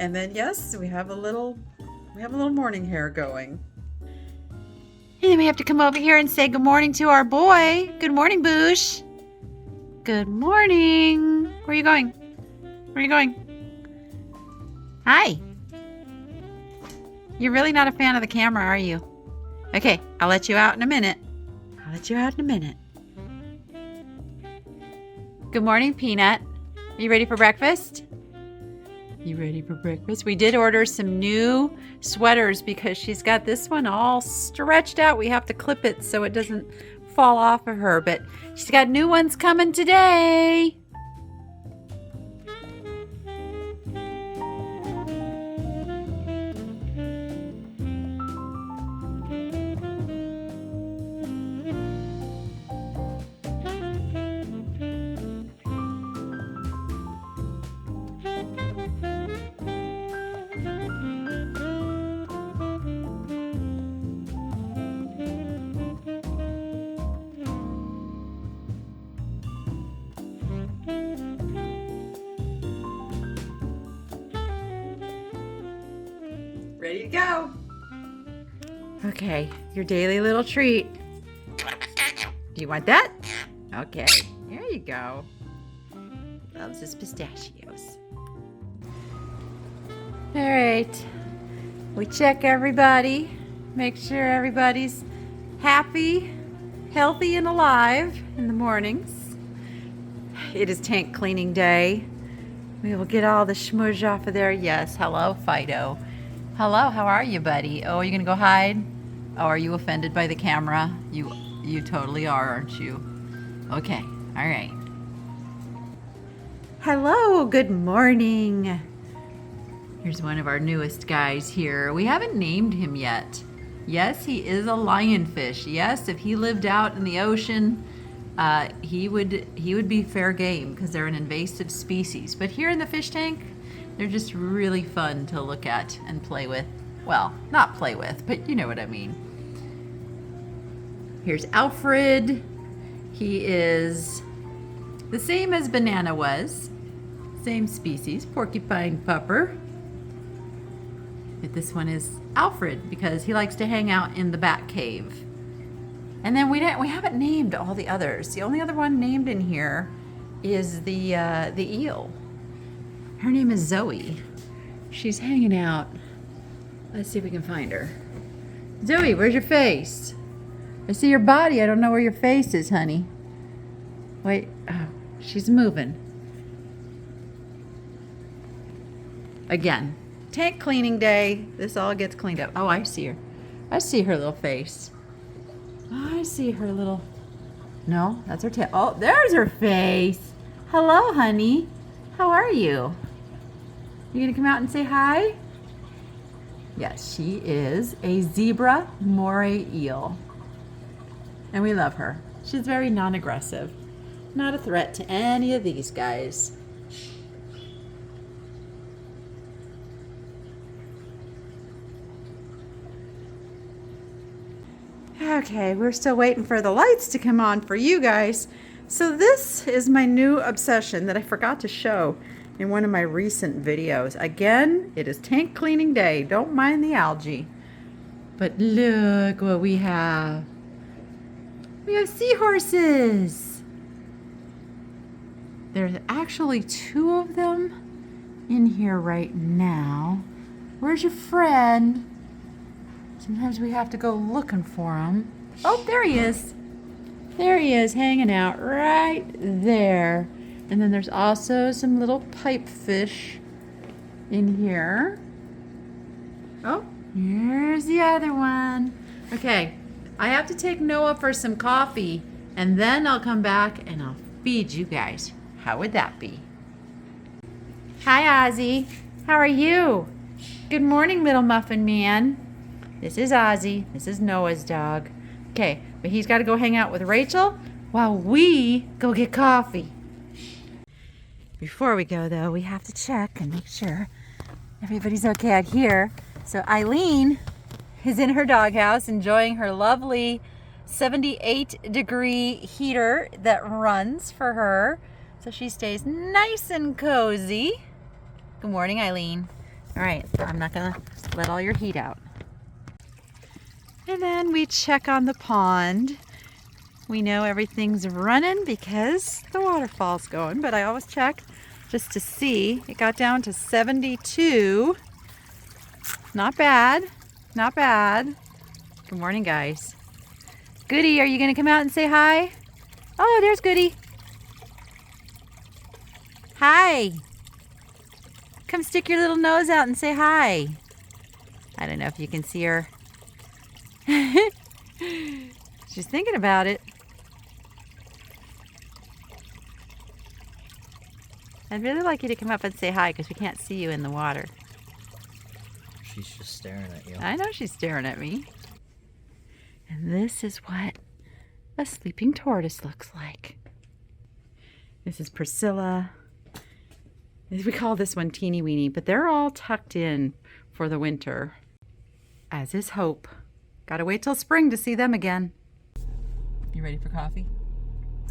And then yes, we have a little morning hair going. And then we have to come over here and say good morning to our boy. Good morning, Boosh. Good morning. Where are you going? Where are you going? Hi. You're really not a fan of the camera, are you? Okay, I'll let you out in a minute. Good morning, Peanut. Are you ready for breakfast? You ready for breakfast? We did order some new sweaters because she's got this one all stretched out. We have to clip it so it doesn't fall off of her, but she's got new ones coming today. Ready to go. Okay, your daily little treat. Do you want that? Okay, there you go. Loves his pistachios. All right, we check everybody, make sure everybody's happy, healthy, and alive in the mornings. It is tank cleaning day. We will get all the schmooze off of there. Yes, hello, Fido. Hello, how are you, buddy? Oh, are you gonna go hide? Oh, are you offended by the camera? You totally are, aren't you? Okay, all right. Hello, good morning. Here's one of our newest guys here. We haven't named him yet. Yes, he is a lionfish. Yes, if he lived out in the ocean, he would be fair game because they're an invasive species. But here in the fish tank, they're just really fun to look at and play with. Well, not play with, but you know what I mean. Here's Alfred. He is the same as Banana was. Same species, porcupine pupper. But this one is Alfred because he likes to hang out in the bat cave. And then we haven't named all the others. The only other one named in here is the eel. Her name is Zoe. She's hanging out. Let's see if we can find her. Zoe, where's your face? I see your body. I don't know where your face is, honey. Wait. Oh, she's moving. Again, tank cleaning day. This all gets cleaned up. Oh, I see her. I see her little face. I see her little... No, that's her tail. Oh, there's her face. Hello, honey. How are you? You gonna come out and say hi? Yes, she is a zebra moray eel. And we love her. She's very non-aggressive. Not a threat to any of these guys. Okay, we're still waiting for the lights to come on for you guys. So this is my new obsession that I forgot to show in one of my recent videos. Again, it is tank cleaning day. Don't mind the algae. But look what we have. We have seahorses. There's actually 2 of them in here right now. Where's your friend? Sometimes we have to go looking for him. Oh, there he is. There he is, hanging out right there. And then there's also some little pipefish in here. Oh, here's the other one. Okay, I have to take Noah for some coffee, and then I'll come back and I'll feed you guys. How would that be? Hi, Ozzy. How are you? Good morning, little muffin man. This is Ozzy. This is Noah's dog. Okay, but he's got to go hang out with Rachel while we go get coffee. Before we go, though, we have to check and make sure everybody's okay out here. So Eileen is in her doghouse enjoying her lovely 78-degree heater that runs for her. So she stays nice and cozy. Good morning, Eileen. All right, I'm not gonna let all your heat out. And then we check on the pond. We know everything's running because the waterfall's going, but I always check just to see. It got down to 72. Not bad, not bad. Good morning, guys. Goody, are you gonna come out and say hi? Oh, there's Goody. Hi. Come stick your little nose out and say hi. I don't know if you can see her. She's thinking about it. I'd really like you to come up and say hi because we can't see you in the water. She's just staring at you. I know she's staring at me. And this is what a sleeping tortoise looks like. This is Priscilla. We call this one Teeny Weeny, but they're all tucked in for the winter. As is Hope. Gotta wait till spring to see them again. You ready for coffee?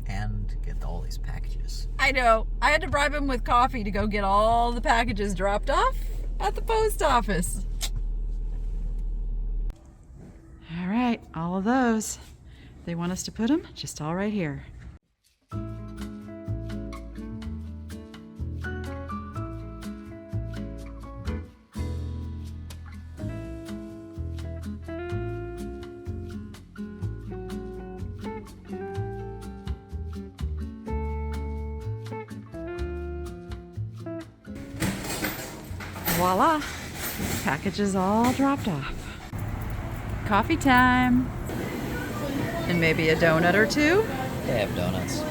And get all these packages. I know. I had to bribe him with coffee to go get all the packages dropped off at the post office. All right, all of those. They want us to put them just all right here. Voila, packages all dropped off. Coffee time. And maybe a donut or two. They have donuts.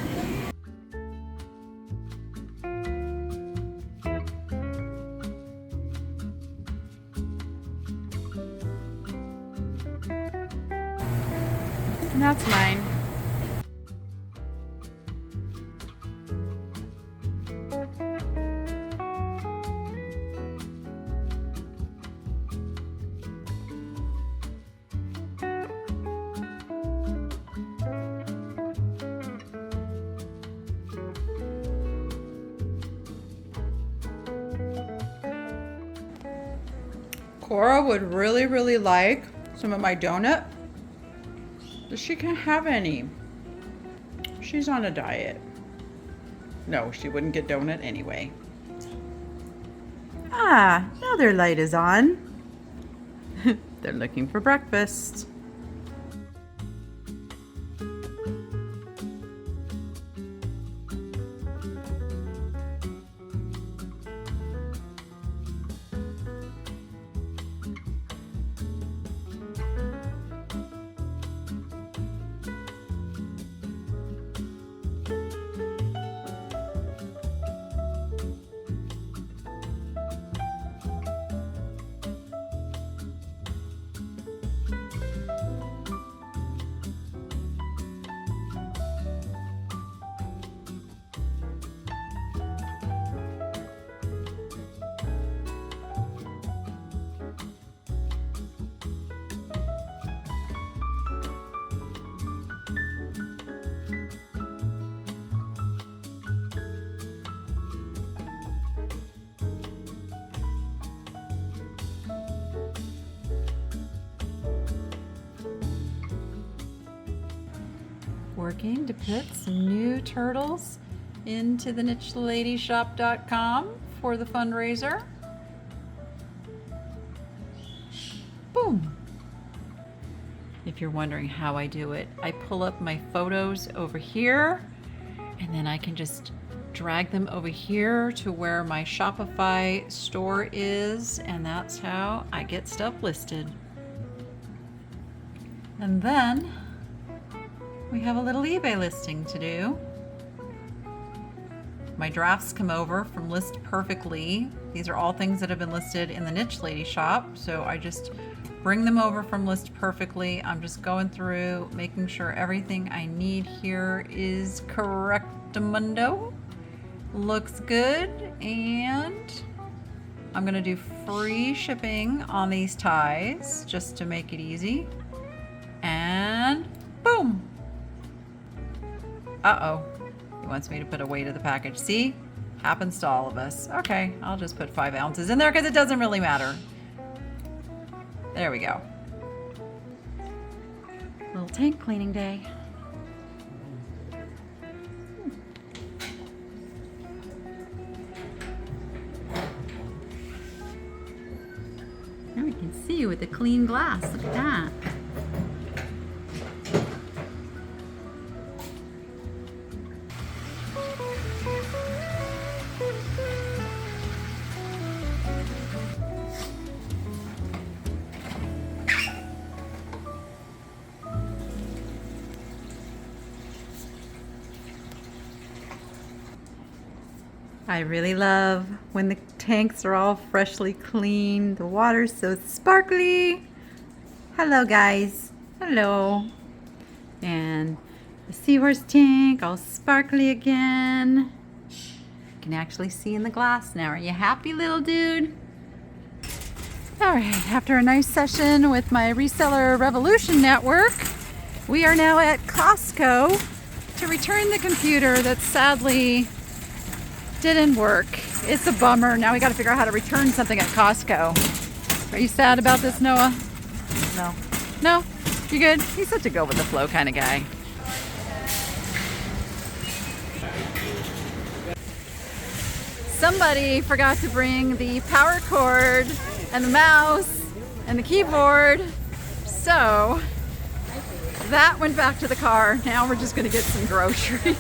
And that's mine. Cora would really, really like some of my donut, but she can't have any. She's on a diet. No, she wouldn't get donut anyway. Ah, now their light is on. They're looking for breakfast. Working to put some new turtles into the TheNicheLadyShop.com for the fundraiser. Boom! If you're wondering how I do it, I pull up my photos over here and then I can just drag them over here to where my Shopify store is, and that's how I get stuff listed. And then we have a little eBay listing to do. My drafts come over from List Perfectly. These are all things that have been listed in the Niche Lady shop, so I just bring them over from List Perfectly. I'm just going through, making sure everything I need here is correctamundo. Looks good, and I'm gonna do free shipping on these ties just to make it easy. And boom! Uh-oh, he wants me to put a weight of the package. See? Happens to all of us. Okay, I'll just put 5 ounces in there because it doesn't really matter. There we go. Little tank cleaning day. Now we can see with the clean glass. Look at that. I really love when the tanks are all freshly cleaned. The water's so sparkly. Hello guys. Hello. And the seahorse tank all sparkly again. You can actually see in the glass now. Are you happy, little dude? All right, after a nice session with my Reseller Revolution network, we are now at Costco to return the computer that sadly didn't work. It's a bummer. Now we got to figure out how to return something at Costco. Are you sad about this, Noah? No. No? You good? He's such a go with the flow kind of guy. Somebody forgot to bring the power cord and the mouse and the keyboard. So that went back to the car. Now we're just going to get some groceries.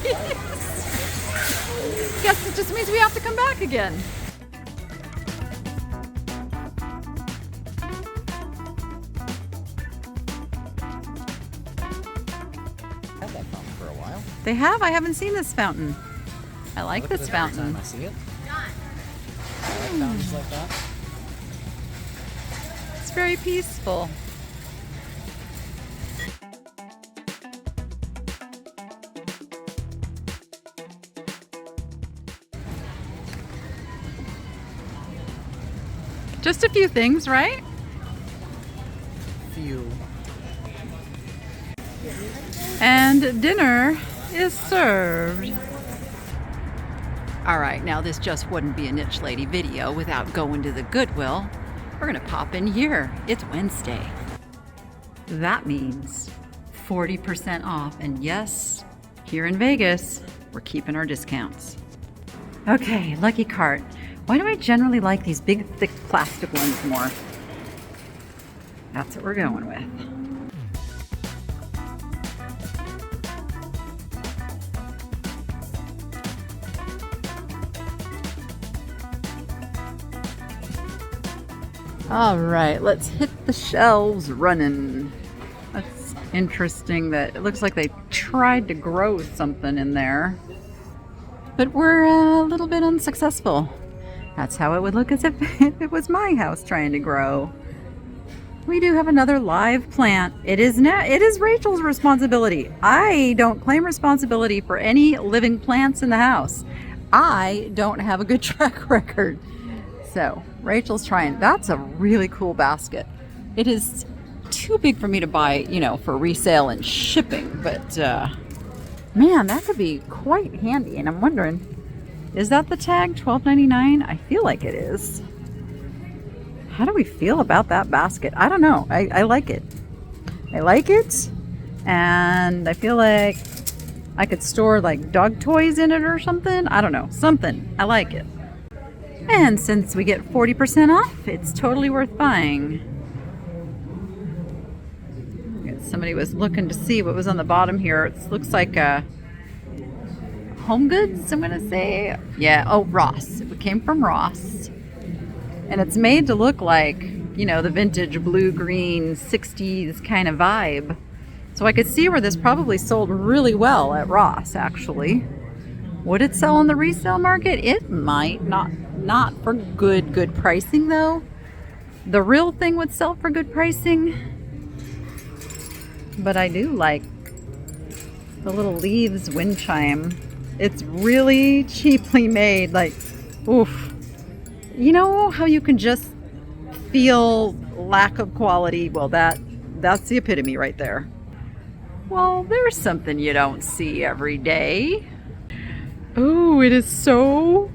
Guess it just means we have to come back again. Had that fountain for a while. They have? I haven't seen this fountain. I like Look this at it every fountain. time I see it. I like fountains like that. It's very peaceful. Just a few things, right? Few. And dinner is served. All right, now this just wouldn't be a Thenichelady video without going to the Goodwill. We're gonna pop in here. It's Wednesday. That means 40% off. And yes, here in Vegas, we're keeping our discounts. Okay, lucky cart. Why do I generally like these big, thick plastic ones more? That's what we're going with. All right, let's hit the shelves running. That's interesting that it looks like they tried to grow something in there, but we're a little bit unsuccessful. That's how it would look as if it was my house trying to grow. We do have another live plant. It is Rachel's responsibility. I don't claim responsibility for any living plants in the house. I don't have a good track record. So Rachel's trying. That's a really cool basket. It is too big for me to buy, for resale and shipping, but man, that could be quite handy. And I'm wondering, is that the tag, $12.99? I feel like it is. How do we feel about that basket? I don't know. I like it. I like it. And I feel like I could store like dog toys in it or something. I don't know. Something. I like it. And since we get 40% off, it's totally worth buying. Somebody was looking to see what was on the bottom here. It looks like Home Goods, I'm gonna say. Yeah, oh, Ross. It came from Ross. And it's made to look like, the vintage blue-green 60s kind of vibe. So I could see where this probably sold really well at Ross, actually. Would it sell on the resale market? It might. Not for good pricing, though. The real thing would sell for good pricing. But I do like the little leaves wind chime. It's really cheaply made, like, oof. You know how you can just feel lack of quality? Well, that's the epitome right there. Well, there's something you don't see every day. Oh, it is so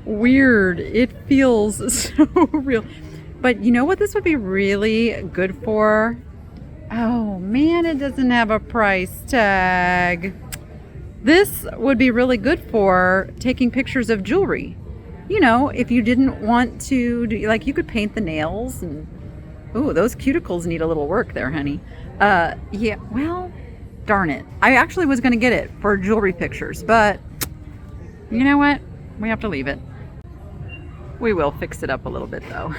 weird. It feels so real. But you know what this would be really good for? Oh man, it doesn't have a price tag. This would be really good for taking pictures of jewelry. You know, if you didn't want to do, like, you could paint the nails and, ooh, those cuticles need a little work there, honey. Yeah, well, darn it. I actually was going to get it for jewelry pictures, but you know what? We have to leave it. We will fix it up a little bit though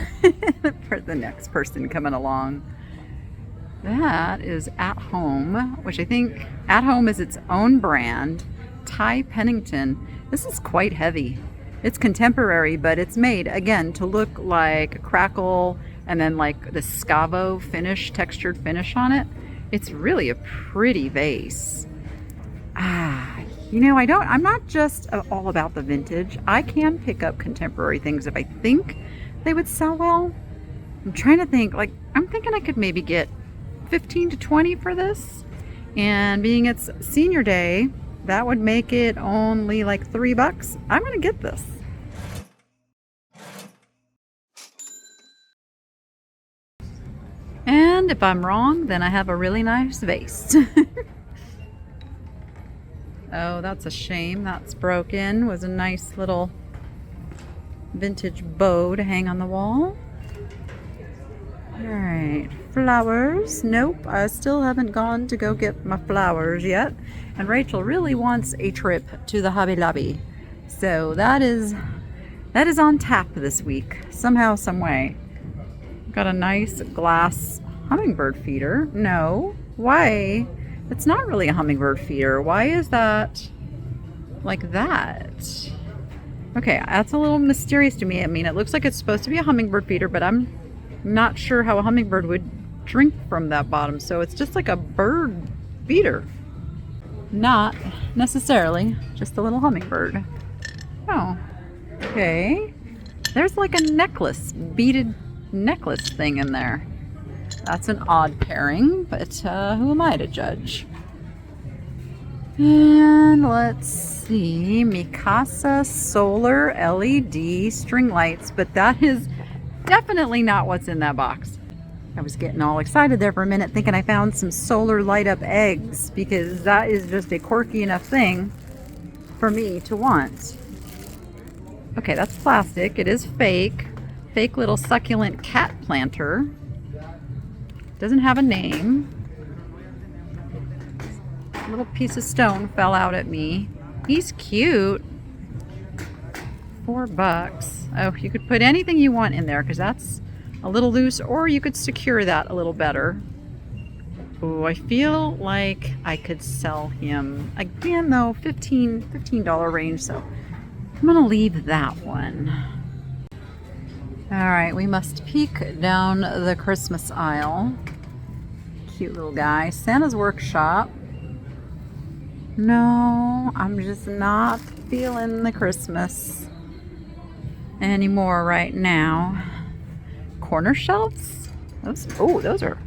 for the next person coming along. That is At Home, which I think At Home is its own brand. Ty Pennington. This is quite heavy. It's contemporary, but it's made, again, to look like crackle and then like the scavo finish, textured finish on it. It's really a pretty vase. You know, I'm not just all about the vintage. I can pick up contemporary things if I think they would sell well. I'm trying to think, like, I'm thinking I could maybe get 15 to 20 for this. And being it's senior day, that would make it only like $3. I'm gonna get this. And if I'm wrong, then I have a really nice vase. Oh, that's a shame. That's broken. Was a nice little vintage bow to hang on the wall. All right, flowers. Nope, I still haven't gone to go get my flowers yet. And Rachel really wants a trip to the Hobby Lobby. So that is on tap this week, somehow, some way. Got a nice glass hummingbird feeder. No, why? It's not really a hummingbird feeder. Why is that like that? Okay, that's a little mysterious to me. I mean, it looks like it's supposed to be a hummingbird feeder, but I'm not sure how a hummingbird would drink from that bottom. So it's just like a bird feeder. Not necessarily just a little hummingbird. Oh, okay. There's like a necklace, beaded necklace thing in there. That's an odd pairing, but who am I to judge? And let's see, Mikasa solar LED string lights, but that is definitely not what's in that box. I was getting all excited there for a minute thinking I found some solar light up eggs, because that is just a quirky enough thing for me to want. Okay, that's plastic. It is fake. Fake little succulent cat planter. Doesn't have a name. A little piece of stone fell out at me. He's cute. $4. Oh, you could put anything you want in there because that's a little loose, or you could secure that a little better. Oh, I feel like I could sell him again though, $15 range, so I'm gonna leave that one. All right, we must peek down the Christmas aisle. Cute little guy. Santa's Workshop. No, I'm just not feeling the Christmas anymore right now. Corner shelves? Those are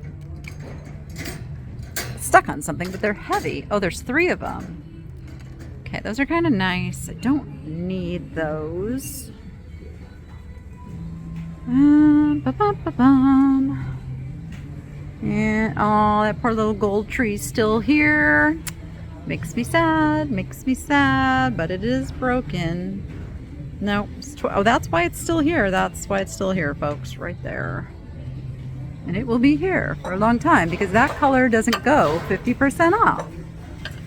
stuck on something, but they're heavy. Oh, there's 3 of them. Okay, those are kind of nice. I don't need those. And oh, that poor little gold tree's still here. Makes me sad, but it is broken. No, oh, that's why it's still here. That's why it's still here, folks, right there. And it will be here for a long time because that color doesn't go 50% off.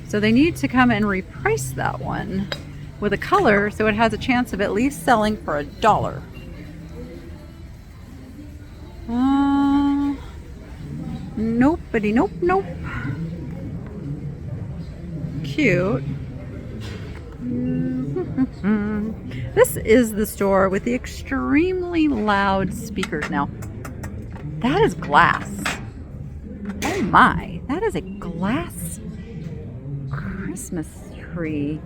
So they need to come and reprice that one with a color so it has a chance of at least selling for $1. Nope. Cute. This is the store with the extremely loud speakers. Now, that is glass. Oh my, that is a glass Christmas tree.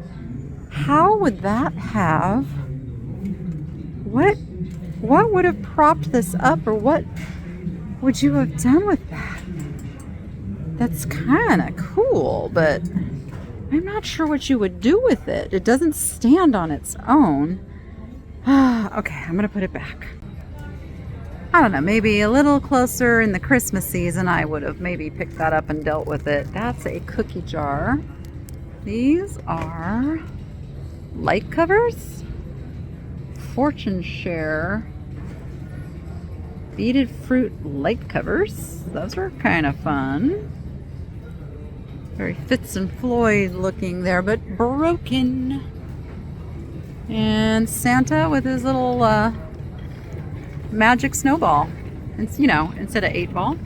How would that have, what would have propped this up, or what would you have done with that? That's kind of cool, but I'm not sure what you would do with it. It doesn't stand on its own. Okay, I'm gonna put it back. I don't know, maybe a little closer in the Christmas season I would have maybe picked that up and dealt with it. That's a cookie jar. These are light covers, fortune share, beaded fruit light covers. Those are kind of fun. Very Fitz and Floyd looking there, but broken. And Santa with his little magic snowball. It's, you know, instead of 8-ball.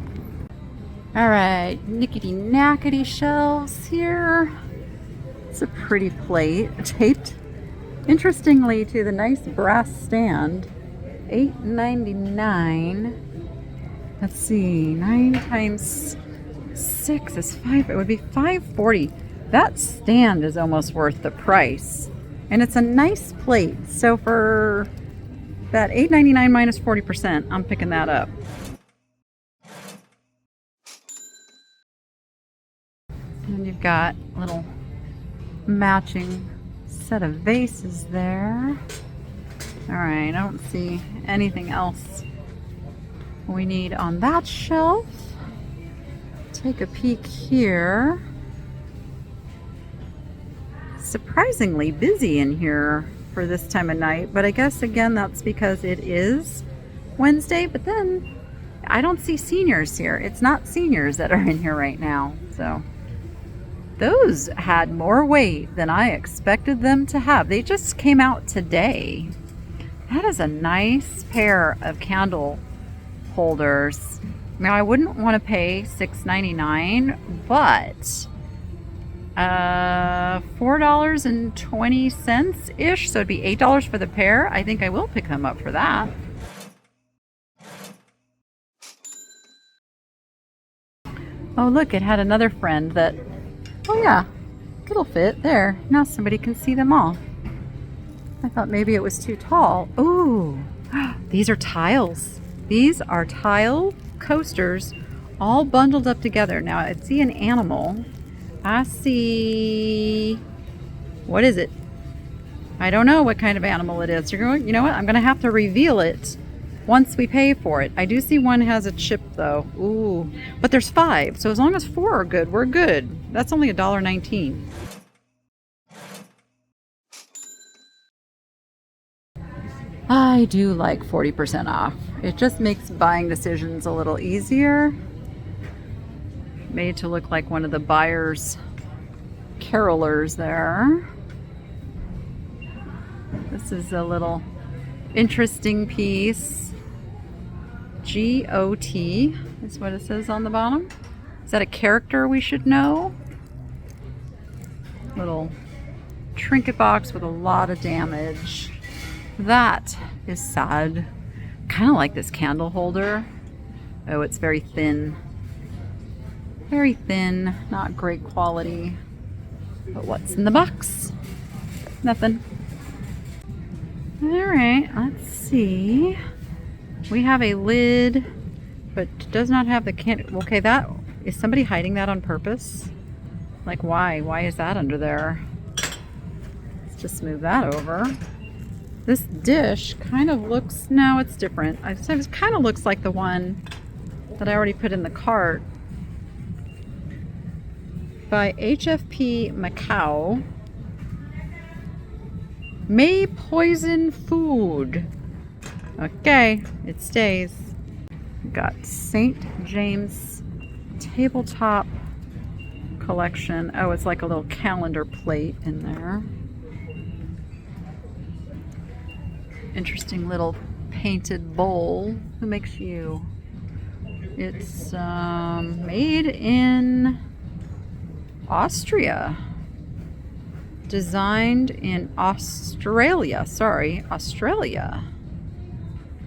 All right, nickety knackety shelves here. It's a pretty plate, taped interestingly to the nice brass stand. $8.99. Let's see, 9 times 6 is 5. It would be $5.40. That stand is almost worth the price, and it's a nice plate. So for that $8.99 minus 40%, I'm picking that up. And you've got a little matching set of vases there. All right, I don't see anything else we need on that shelf. Take a peek here. Surprisingly busy in here for this time of night, but I guess again that's because it is Wednesday, but then I don't see seniors here. It's not seniors that are in here right now. So those had more weight than I expected them to have. They just came out today. That is a nice pair of candle holders. Now I wouldn't want to pay $6.99, but $4.20 ish, so it'd be $8 for the pair. I think I will pick them up for that. Oh look, it had another friend that, oh yeah, it'll fit there. Now somebody can see them all. I thought maybe it was too tall. Ooh, these are tiles. These are tile coasters all bundled up together. Now I see an animal. I see, what is it? I don't know what kind of animal it is. You're going, you know what? I'm going to have to reveal it once we pay for it. I do see one has a chip though. Ooh, but there's 5. So as long as 4 are good, we're good. That's only $1.19. I do like 40% off. It just makes buying decisions a little easier. Made to look like one of the buyer's carolers there. This is a little interesting piece. G-O-T is what it says on the bottom. Is that a character we should know? Little trinket box with a lot of damage. That is sad. Kind of like this candle holder. Oh, it's very thin. Very thin, not great quality. But what's in the box? Nothing. All right, let's see. We have a lid, but does not have the candle. Okay, that is somebody hiding that on purpose? Like why? Why is that under there? Let's just move that over. This dish kind of looks, no, it's different. It kind of looks like the one that I already put in the cart. By HFP Macau. May poison food. Okay, it stays. We've got St. James tabletop collection. Oh, it's like a little calendar plate in there. Interesting little painted bowl. Who makes you? It's made in Austria. Designed in Australia. Sorry, Australia.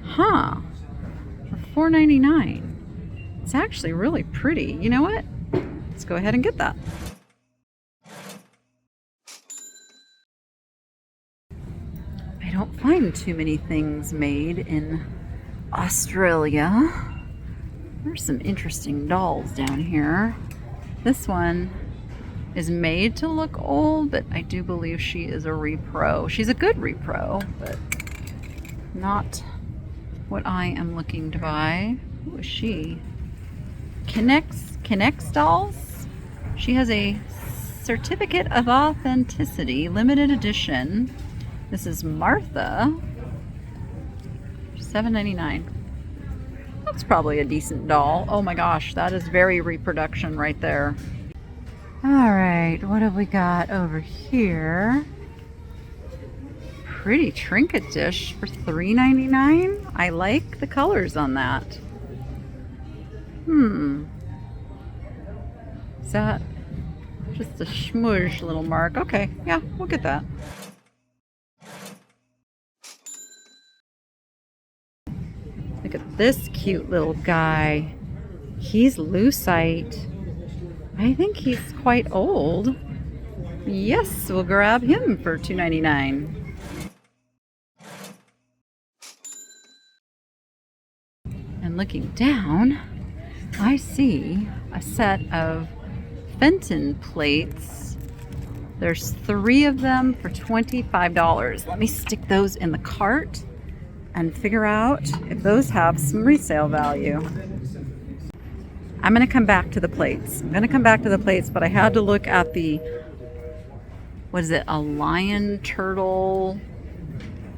Huh. For $4.99. It's actually really pretty. You know what? Let's go ahead and get that. I don't find too many things made in Australia. There's some interesting dolls down here. This one is made to look old, but I do believe she is a repro. She's a good repro, but Not what I am looking to buy. Who is she? Connects dolls? She has a certificate of authenticity, limited edition. This is Martha. $7.99. That's probably a decent doll. Oh my gosh, that is very reproduction right there. All right, what have we got over here? Pretty trinket dish for $3.99. I like the colors on that. Is that just a schmooze little mark? Okay, yeah, we'll get that. Look at this cute little guy. He's lucite. I think he's quite old. Yes, we'll grab him for $2.99. And looking down, I see a set of Fenton plates. There's 3 of them for $25. Let me stick those in the cart and figure out if those have some resale value. I'm gonna come back to the plates. But I had to look at the, what is it, a lion turtle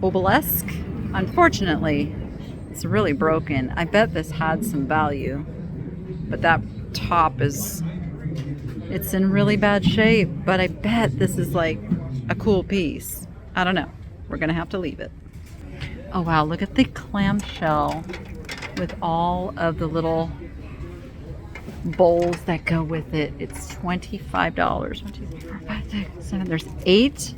obelisk? Unfortunately, it's really broken. I bet this had some value, but that top it's in really bad shape, but I bet this is like a cool piece. I don't know. We're gonna have to leave it. Oh wow, look at the clamshell with all of the little bowls that go with it. It's $25. 1, 2, 3, 4, 5, 6, 7. There's 8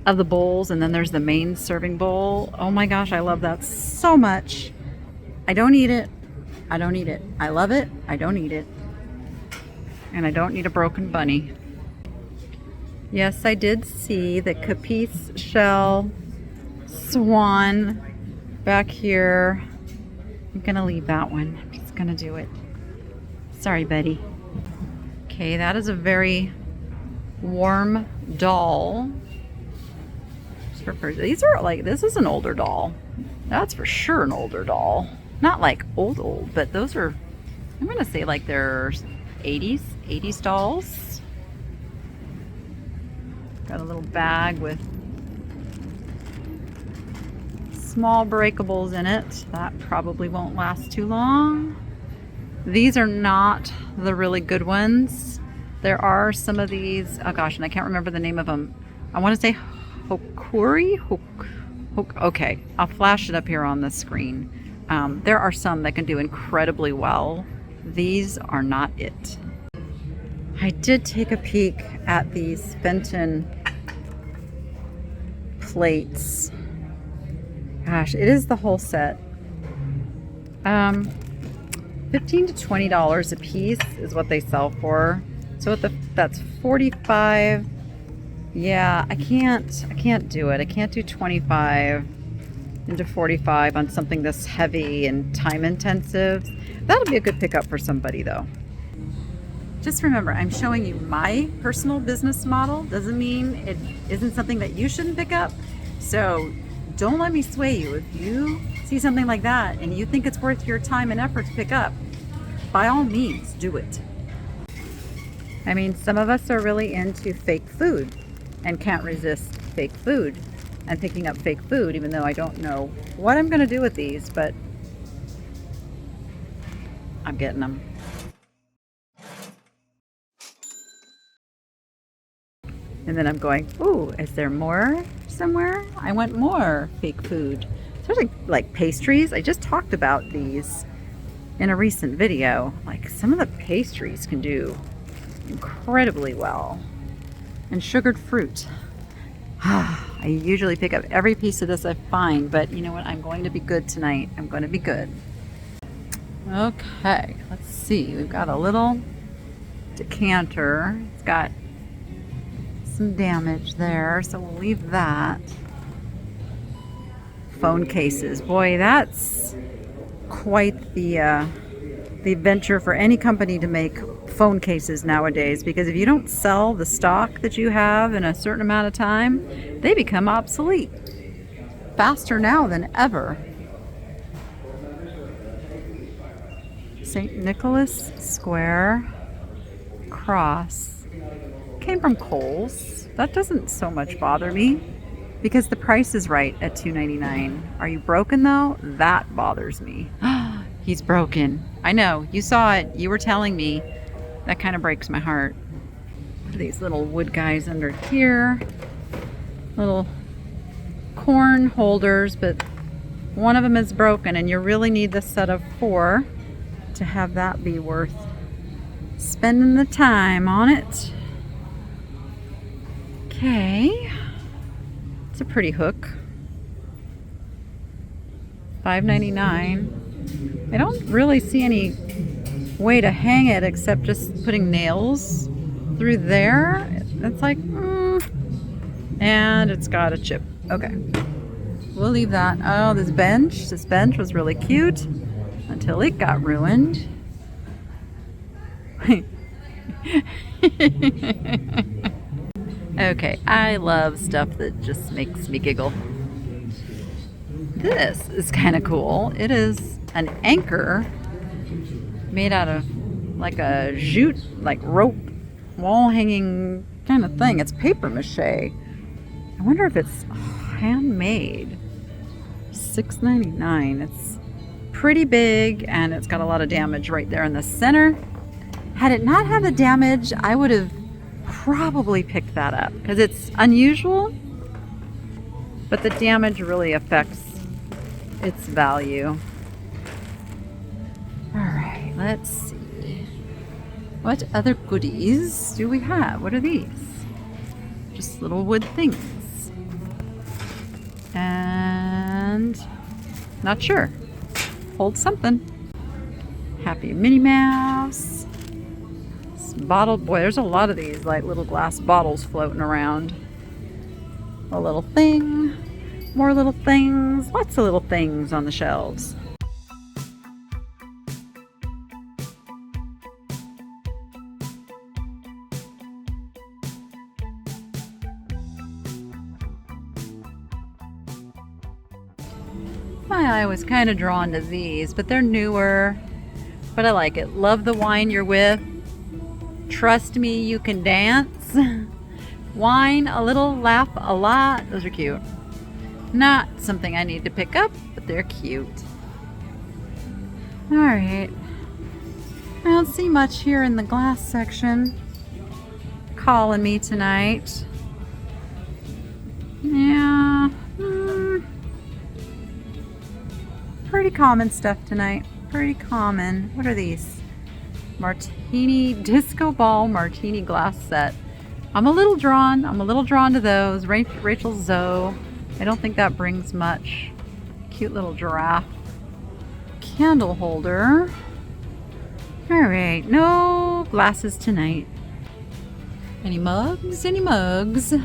of the bowls, and then there's the main serving bowl. Oh my gosh, I love that so much. I don't eat it. I don't eat it. I love it. I don't eat it. And I don't need a broken bunny. Yes, I did see the capiz shell swan back here. I'm gonna leave that one. I'm just gonna do it. Sorry, Betty. Okay, that is a very warm doll. These are like, this is an older doll. That's for sure an older doll. Not like old, but those are, I'm gonna say like they're 80s dolls. Got a little bag with small breakables in it. That probably won't last too long. These are not the really good ones. There are some of these, oh gosh, and I can't remember the name of them. I want to say Hokuri? Okay, I'll flash it up here on the screen. There are some that can do incredibly well. These are not it. I did take a peek at these Fenton plates. Gosh, it is the whole set. $15 to $20 a piece is what they sell for. So that's $45. Yeah, I can't do it. I can't do 25 into 45 on something this heavy and time intensive. That'll be a good pickup for somebody though. Just remember, I'm showing you my personal business model. Doesn't mean it isn't something that you shouldn't pick up. So don't let me sway you. If you see something like that and you think it's worth your time and effort to pick up, by all means, do it. I mean, some of us are really into fake food and can't resist fake food and picking up fake food, even though I don't know what I'm going to do with these, but I'm getting them. And then I'm going, ooh, is there more somewhere? I want more fake food. Especially like pastries. I just talked about these in a recent video. Like some of the pastries can do incredibly well. And sugared fruit. I usually pick up every piece of this I find, but you know what? I'm going to be good tonight. I'm going to be good. Okay, let's see. We've got a little decanter. It's got some damage there, so we'll leave that. Phone cases. Boy, that's quite the venture for any company to make phone cases nowadays, because if you don't sell the stock that you have in a certain amount of time, they become obsolete. faster now than ever. St. Nicholas Square cross. Came from Kohl's. That doesn't so much bother me because the price is right at $2.99. Are you broken though? That bothers me. He's broken. I know. You saw it. You were telling me. That kind of breaks my heart. These little wood guys under here. Little corn holders, but one of them is broken and you really need the set of 4 to have that be worth spending the time on it. Okay. It's a pretty hook. $5.99. I don't really see any way to hang it except just putting nails through there. It's like, and it's got a chip. Okay. We'll leave that. Oh, this bench. This bench was really cute until it got ruined. Okay, I love stuff that just makes me giggle. This is kind of cool. It is an anchor made out of like a jute, like rope, wall hanging kind of thing. It's paper mache. I wonder if it's handmade. $6.99. It's pretty big and it's got a lot of damage right there in the center. Had it not had the damage, I would have probably picked that up because it's unusual, but the damage really affects its value. All right, let's see. What other goodies do we have? What are these? Just little wood things. And not sure. Hold something. Happy Minnie Mouse. Bottle, boy, there's a lot of these like little glass bottles floating around. A little thing, more little things, lots of little things on the shelves. My eye was kind of drawn to these, but they're newer, but I like it. Love the wine you're with. Trust me, you can dance. Whine a little, laugh a lot. Those are cute. Not something I need to pick up, but they're cute. All right. I don't see much here in the glass section calling me tonight. Yeah. Pretty common stuff tonight. Pretty common. What are these? Martini disco ball martini glass set. I'm a little drawn to those. Rachel Zoe. I don't think that brings much. Cute little giraffe. Candle holder. All right, no glasses tonight. Any mugs? Any mugs?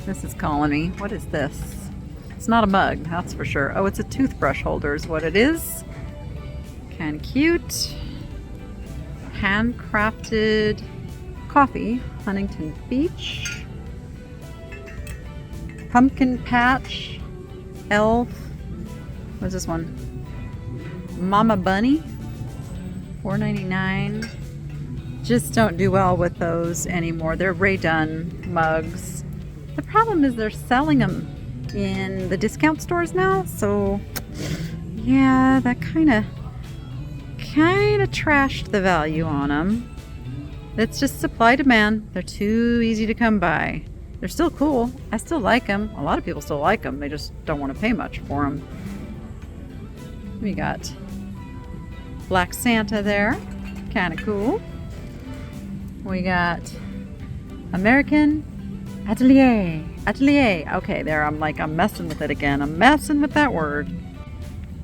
This is calling me. What is this? It's not a mug, that's for sure. Oh, it's a toothbrush holder is what it is. Kind of cute. Handcrafted coffee, Huntington Beach. Pumpkin patch, elf. What's this one? Mama Bunny, $4.99. Just don't do well with those anymore. They're Ray Dunn mugs. The problem is they're selling them in the discount stores now, so yeah, that kind of trashed the value on them. It's just supply demand. They're too easy to come by. They're still cool. I still like them. A lot of people still like them. They just don't want to pay much for them. We got Black Santa there. Kind of cool. We got American Atelier. Okay, there. I'm messing with it again. I'm messing with that word.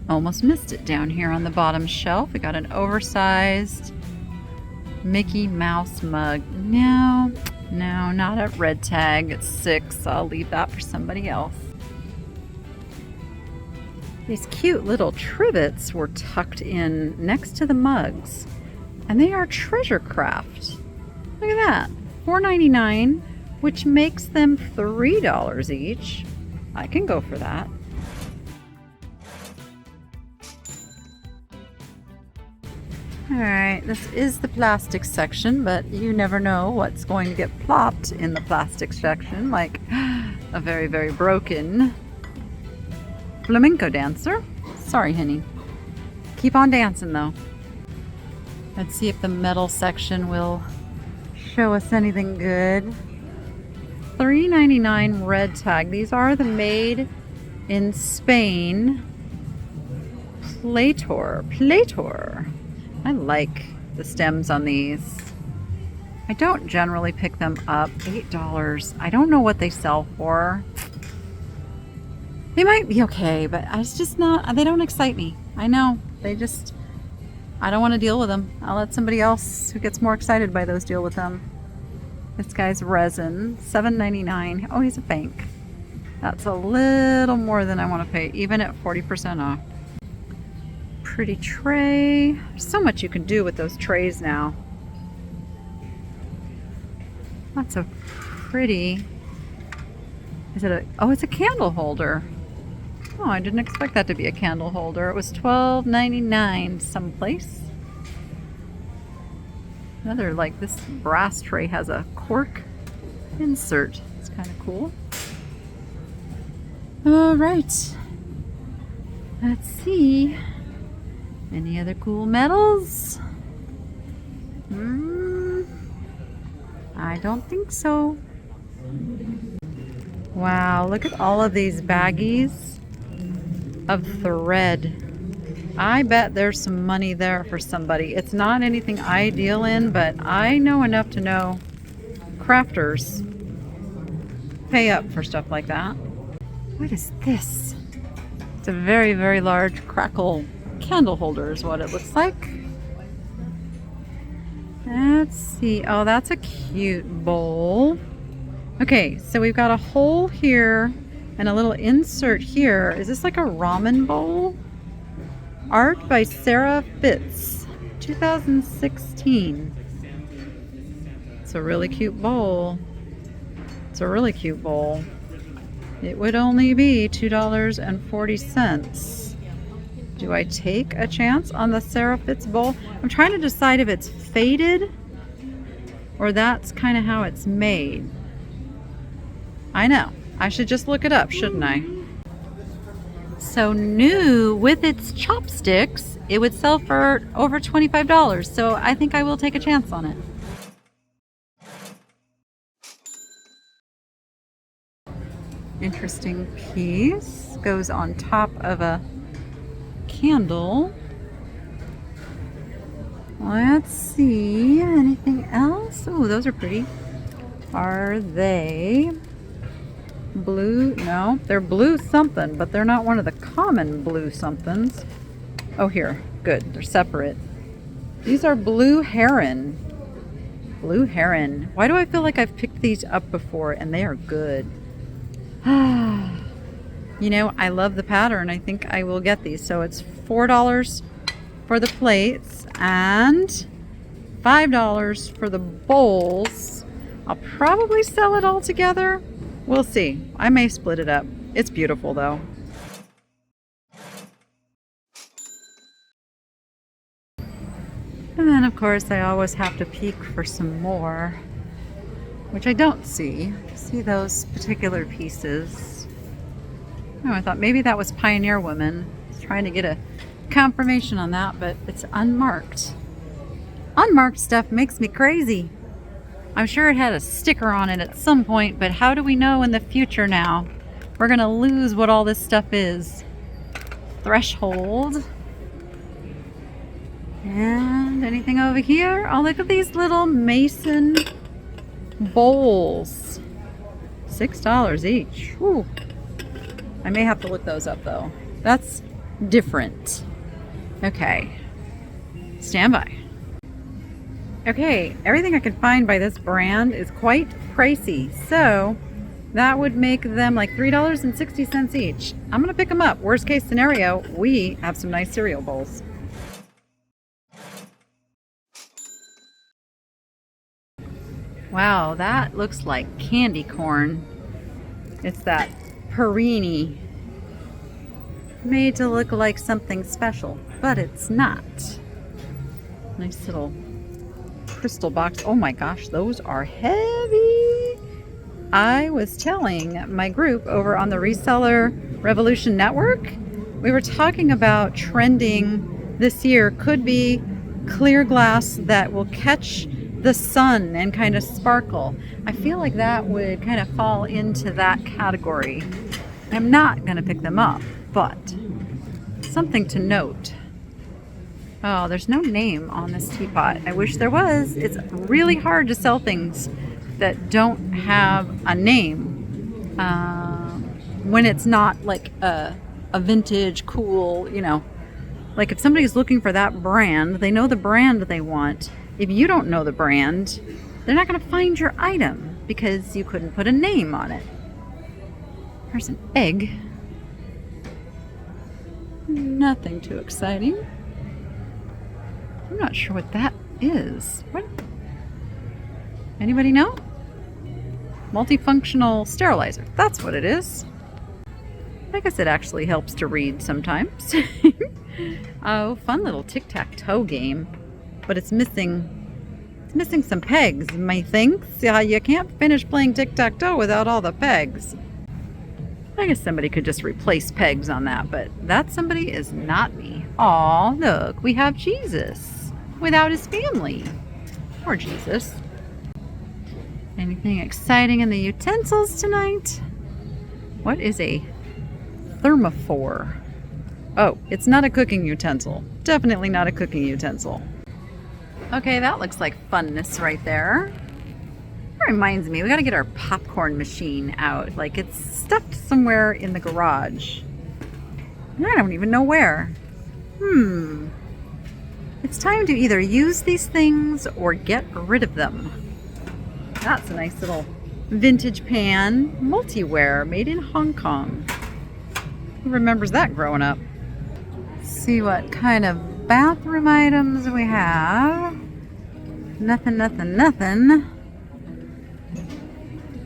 Almost missed it down here on the bottom shelf. We got an oversized Mickey Mouse mug. No, not a red tag. It's $6. I'll leave that for somebody else. These cute little trivets were tucked in next to the mugs, and they are treasure craft. Look at that. $4.99, which makes them $3 each. I can go for that. Alright, this is the plastic section, but you never know what's going to get plopped in the plastic section, like a very, very broken flamenco dancer. Sorry, honey. Keep on dancing, though. Let's see if the metal section will show us anything good. $3.99 red tag. These are the made in Spain Plator. I like the stems on these. I don't generally pick them up. $8. I don't know what they sell for. They might be okay, but it's just not, they don't excite me. I know. I don't want to deal with them. I'll let somebody else who gets more excited by those deal with them. This guy's resin, $7.99. Oh, he's a bank. That's a little more than I want to pay, even at 40% off. Pretty tray. There's so much you can do with those trays now. That's a pretty, it's a candle holder. Oh, I didn't expect that to be a candle holder. It was $12.99 someplace. Another, like, this brass tray has a cork insert. It's kind of cool. All right. Let's see. Any other cool metals? I don't think so. Wow, look at all of these baggies of thread. I bet there's some money there for somebody. It's not anything I deal in, but I know enough to know crafters pay up for stuff like that. What is this? It's a very, very large crackle candle holder is what it looks like. Let's see. Oh, that's a cute bowl. Okay, so we've got a hole here and a little insert here. Is this like a ramen bowl? Art by Sarah Fitz, 2016. It's a really cute bowl. It's a really cute bowl. It would only be $2.40. Do I take a chance on the Sarah Fitz bowl? I'm trying to decide if it's faded or that's kind of how it's made. I know. I should just look it up, shouldn't I? So new with its chopsticks, it would sell for over $25. So I think I will take a chance on it. Interesting piece. Goes on top of a candle. Let's see. Anything else? Oh, those are pretty. Are they blue? No, they're blue something, but they're not one of the common blue somethings. Oh, here. Good. They're separate. These are blue heron. Blue heron. Why do I feel like I've picked these up before and they are good? You know, I love the pattern. I think I will get these. So it's $4 for the plates and $5 for the bowls. I'll probably sell it all together. We'll see. I may split it up. It's beautiful though. And then of course I always have to peek for some more, which I don't see. See those particular pieces. Oh, I thought maybe that was Pioneer Woman. I was trying to get a confirmation on that, but it's unmarked. Unmarked stuff makes me crazy. I'm sure it had a sticker on it at some point, but how do we know in the future now? We're gonna lose what all this stuff is. Threshold. And anything over here? Oh, look at these little mason bowls. $6 each. Whew. I may have to look those up though. That's different. Okay. Stand by. Okay, everything I can find by this brand is quite pricey. So that would make them like $3.60 each. I'm gonna pick them up. Worst case scenario, we have some nice cereal bowls. Wow, that looks like candy corn. It's that Perini. Made to look like something special, but it's not. Nice little crystal box. Oh my gosh, those are heavy. I was telling my group over on the Reseller Revolution Network, we were talking about trending this year could be clear glass that will catch the sun and kind of sparkle. I feel like that would kind of fall into that category. I'm not going to pick them up, but something to note. Oh, there's no name on this teapot. I wish there was. It's really hard to sell things that don't have a name when it's not like a vintage, cool, you know. Like if somebody's looking for that brand, they know the brand they want. If you don't know the brand, they're not going to find your item because you couldn't put a name on it. There's an egg. Nothing too exciting. I'm not sure what that is. What? Anybody know? Multifunctional sterilizer. That's what it is. I guess it actually helps to read sometimes. Oh, fun little tic-tac-toe game. But it's missing some pegs, methinks. Yeah, you can't finish playing tic-tac-toe without all the pegs. I guess somebody could just replace pegs on that, but that somebody is not me. Aw, look, we have Jesus without his family. Poor Jesus. Anything exciting in the utensils tonight? What is a thermophore? Oh, it's not a cooking utensil. Definitely not a cooking utensil. Okay, that looks like funness right there. That reminds me, we gotta get our popcorn machine out. Like it's stuffed somewhere in the garage. I don't even know where. It's time to either use these things or get rid of them. That's a nice little vintage pan, multi-wear, made in Hong Kong. Who remembers that growing up? See what kind of bathroom items we have. Nothing.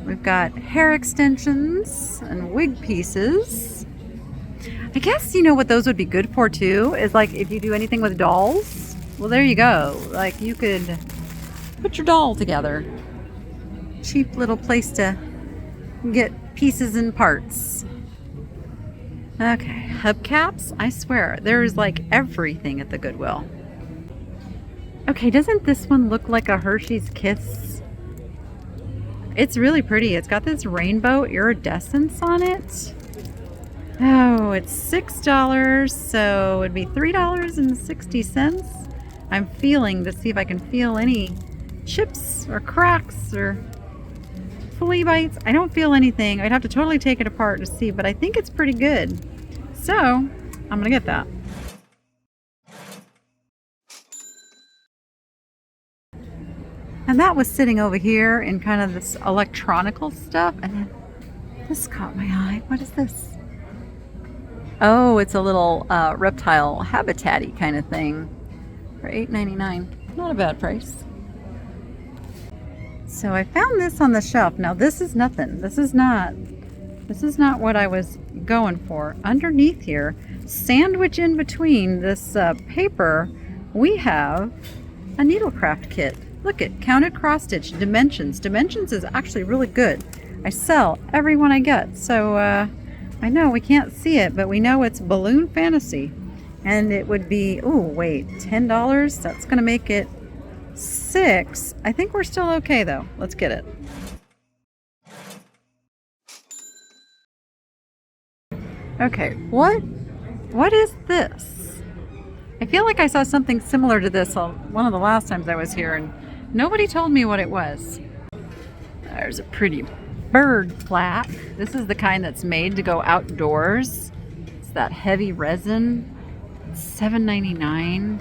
We've got hair extensions and wig pieces. I guess you know what those would be good for too, is like if you do anything with dolls. Well, there you go. Like you could put your doll together. Cheap little place to get pieces and parts. Okay, hubcaps. I swear, there's like everything at the Goodwill. Okay, doesn't this one look like a Hershey's Kiss? It's really pretty. It's got this rainbow iridescence on it. Oh, it's $6, so it'd be $3.60. I'm feeling to see if I can feel any chips or cracks or flea bites. I don't feel anything. I'd have to totally take it apart to see, but I think it's pretty good. So, I'm gonna get that. And that was sitting over here in kind of this electronical stuff, and then this caught my eye. What is this? Oh, it's a little reptile habitat-y kind of thing for $8.99. Not a bad price. So I found this on the shelf. Now this is nothing. This is not what I was going for. Underneath here, sandwich in between this paper, we have a needlecraft kit. Look at counted cross stitch dimensions. Dimensions is actually really good. I sell every one I get. So I know we can't see it, but we know it's Balloon Fantasy. And it would be, oh wait, $10? That's gonna make it $6. I think we're still okay though. Let's get it. Okay, what is this? I feel like I saw something similar to this on one of the last times I was here and nobody told me what it was. There's a pretty bird plaque. This is the kind that's made to go outdoors. It's that heavy resin. $7.99.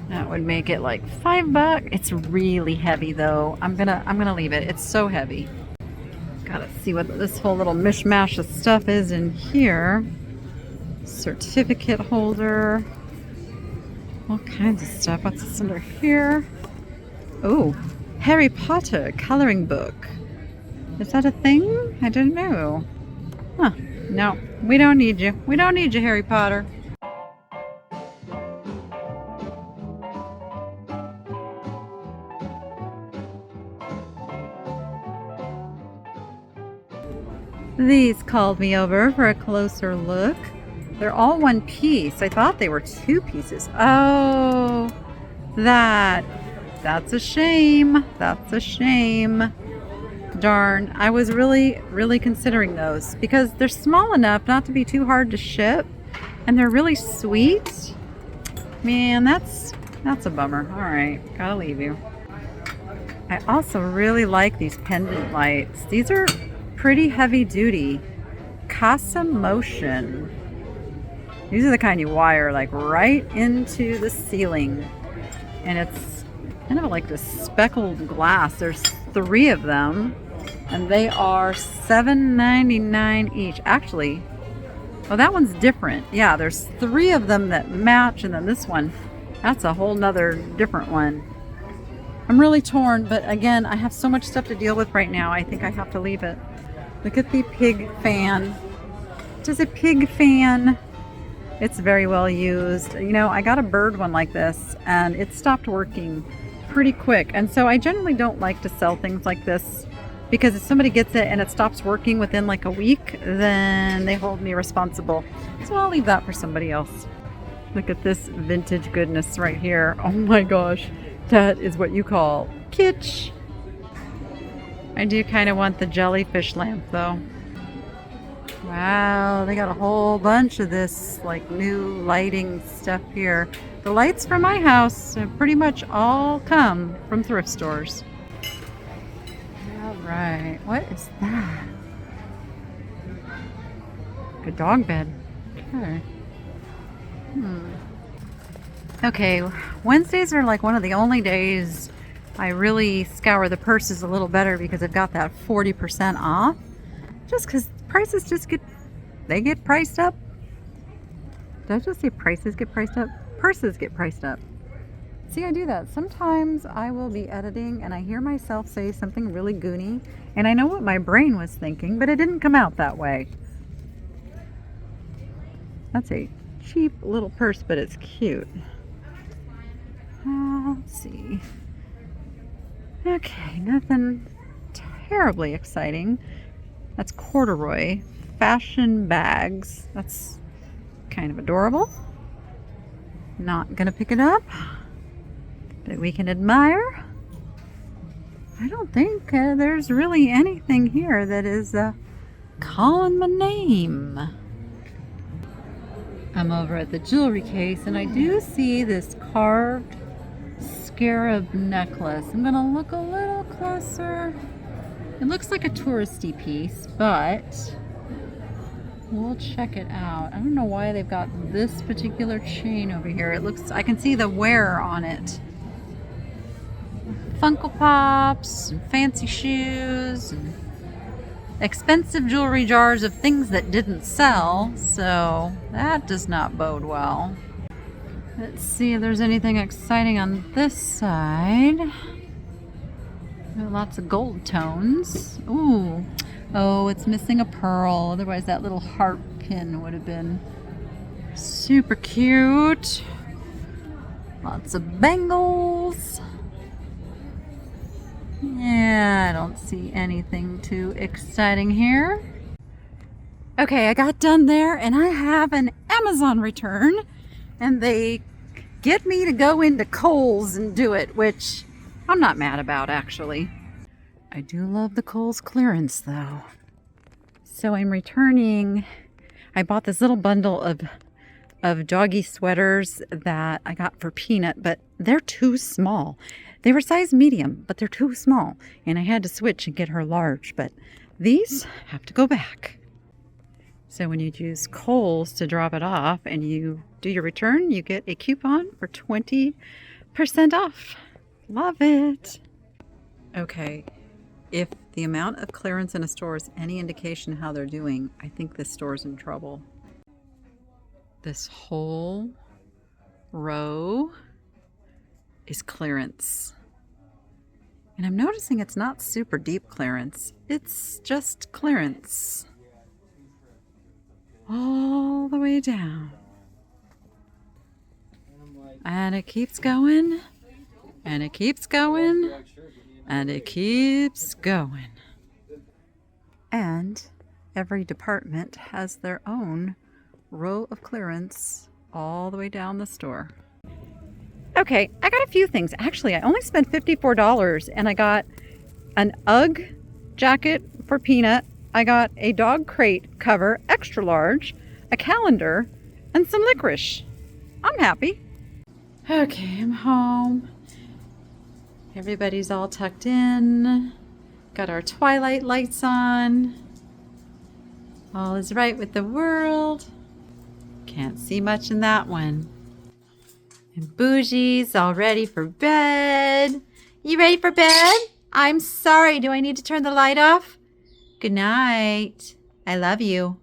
That would make it like $5. It's really heavy though. I'm gonna leave it. It's so heavy. Gotta see what this whole little mishmash of stuff is in here. Certificate holder. All kinds of stuff. What's this under here? Oh, Harry Potter coloring book. Is that a thing? I don't know. Huh. No, we don't need you. We don't need you, Harry Potter. These called me over for a closer look. They're all one piece. I thought they were two pieces. Oh, that's a shame. That's a shame. Darn, I was really considering those because they're small enough not to be too hard to ship, and they're really sweet. Man, that's a bummer. All right, gotta leave you. I also really like these pendant lights. These are pretty heavy duty. Casa Motion. These are the kind you wire like right into the ceiling, and it's kind of like this speckled glass. There's 3 of them, and they are $7.99 each. Actually, oh, that one's different. Yeah, there's 3 of them that match, and then this one, that's a whole nother different one. I'm really torn, but again, I have so much stuff to deal with right now. I think I have to leave it. Look at the pig fan. It is a pig fan. It's very well used. You know, I got a bird one like this, and it stopped working pretty quick. And so I generally don't like to sell things like this, because if somebody gets it and it stops working within like a week, then they hold me responsible. So I'll leave that for somebody else. Look at this vintage goodness right here. Oh my gosh, that is what you call kitsch. I do kind of want the jellyfish lamp though. Wow, they got a whole bunch of this like new lighting stuff here. The lights for my house have pretty much all come from thrift stores. All right, what is that? A dog bed. Okay. Okay, Wednesdays are like one of the only days I really scour the purses a little better because I've got that 40% off. Just because prices just get priced up. Did I just say prices get priced up? Purses get priced up. See, I do that. Sometimes I will be editing and I hear myself say something really goony, and I know what my brain was thinking, but it didn't come out that way. That's a cheap little purse, but it's cute. Let's see. Okay, nothing terribly exciting. That's corduroy fashion bags. That's kind of adorable. Not gonna pick it up, but we can admire. I don't think there's really anything here that is calling my name. I'm over at the jewelry case, and I do see this carved scarab necklace. I'm gonna look a little closer. It looks like a touristy piece, but we'll check it out. I don't know why they've got this particular chain over here. It looks, I can see the wear on it. Funko Pops, and fancy shoes, and expensive jewelry jars of things that didn't sell, so that does not bode well. Let's see if there's anything exciting on this side. Lots of gold tones. Ooh. Oh, it's missing a pearl. Otherwise that little heart pin would have been super cute. Lots of bangles. Yeah, I don't see anything too exciting here. Okay, I got done there, and I have an Amazon return, and they get me to go into Kohl's and do it, which I'm not mad about, actually. I do love the Kohl's clearance, though. So I'm returning. I bought this little bundle of doggy sweaters that I got for Peanut, but they're too small. They were size medium, but they're too small, and I had to switch and get her large, but these have to go back. So when you use Kohl's to drop it off and you do your return, you get a coupon for 20% off. Love it. Okay, if the amount of clearance in a store is any indication how they're doing, I think this store's in trouble. This whole row is clearance. And I'm noticing it's not super deep clearance. It's just clearance. all the way down. And it keeps going, and it keeps going, and it keeps going. And every department has their own row of clearance all the way down the store. Okay, I got a few things. Actually, I only spent $54 and I got an UGG jacket for Peanut. I got a dog crate cover, extra large, a calendar, and some licorice. I'm happy. Okay, I'm home. Everybody's all tucked in. Got our twilight lights on. All is right with the world. Can't see much in that one. And Bougie's all ready for bed. You ready for bed? I'm sorry, do I need to turn the light off? Good night. I love you.